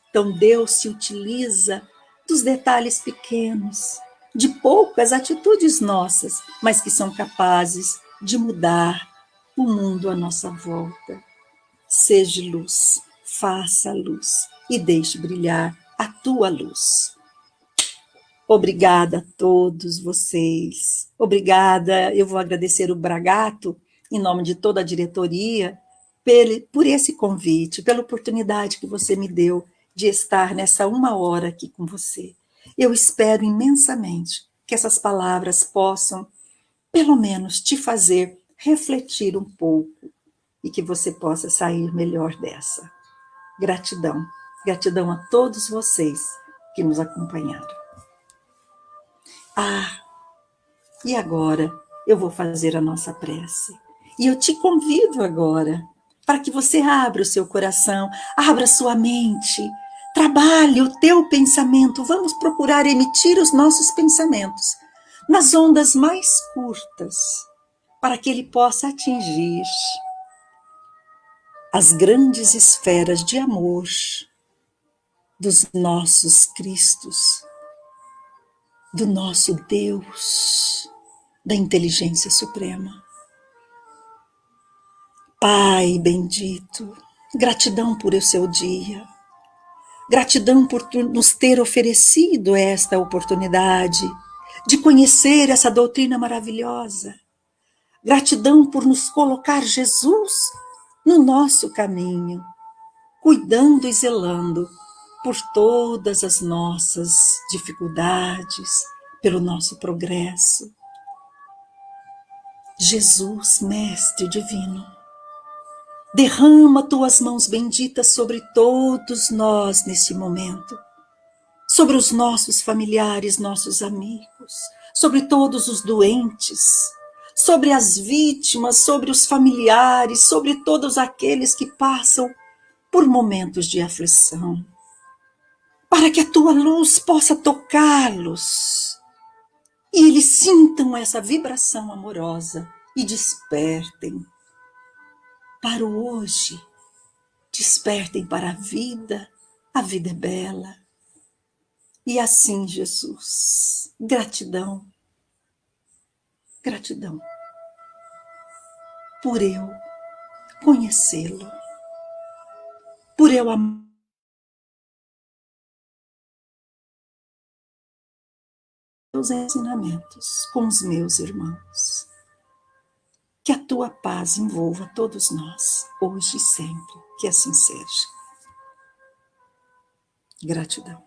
Então, Deus se utiliza dos detalhes pequenos, de poucas atitudes nossas, mas que são capazes de mudar o mundo à nossa volta. Seja luz, faça luz e deixe brilhar a tua luz. Obrigada a todos vocês. Obrigada, eu vou agradecer o Bragato, em nome de toda a diretoria, por esse convite, pela oportunidade que você me deu de estar nessa 1 hora aqui com você. Eu espero imensamente que essas palavras possam, pelo menos, te fazer refletir um pouco e que você possa sair melhor dessa. Gratidão. Gratidão a todos vocês que nos acompanharam. E agora eu vou fazer a nossa prece. E eu te convido agora para que você abra o seu coração, abra a sua mente, trabalhe o teu pensamento. Vamos procurar emitir os nossos pensamentos nas ondas mais curtas, para que ele possa atingir as grandes esferas de amor dos nossos Cristos, do nosso Deus, da inteligência suprema. Pai bendito, gratidão por o seu dia, gratidão por nos ter oferecido esta oportunidade de conhecer essa doutrina maravilhosa, gratidão por nos colocar Jesus no nosso caminho, cuidando e zelando por todas as nossas dificuldades, pelo nosso progresso. Jesus, Mestre Divino, derrama tuas mãos benditas sobre todos nós nesse momento, sobre os nossos familiares, nossos amigos, sobre todos os doentes, sobre as vítimas, sobre os familiares, sobre todos aqueles que passam por momentos de aflição, para que a tua luz possa tocá-los e eles sintam essa vibração amorosa e despertem para o hoje, despertem para a vida é bela. E assim, Jesus, gratidão, gratidão por eu conhecê-lo, por eu amar os ensinamentos com os meus irmãos. Que a tua paz envolva todos nós, hoje e sempre, que assim seja. Gratidão.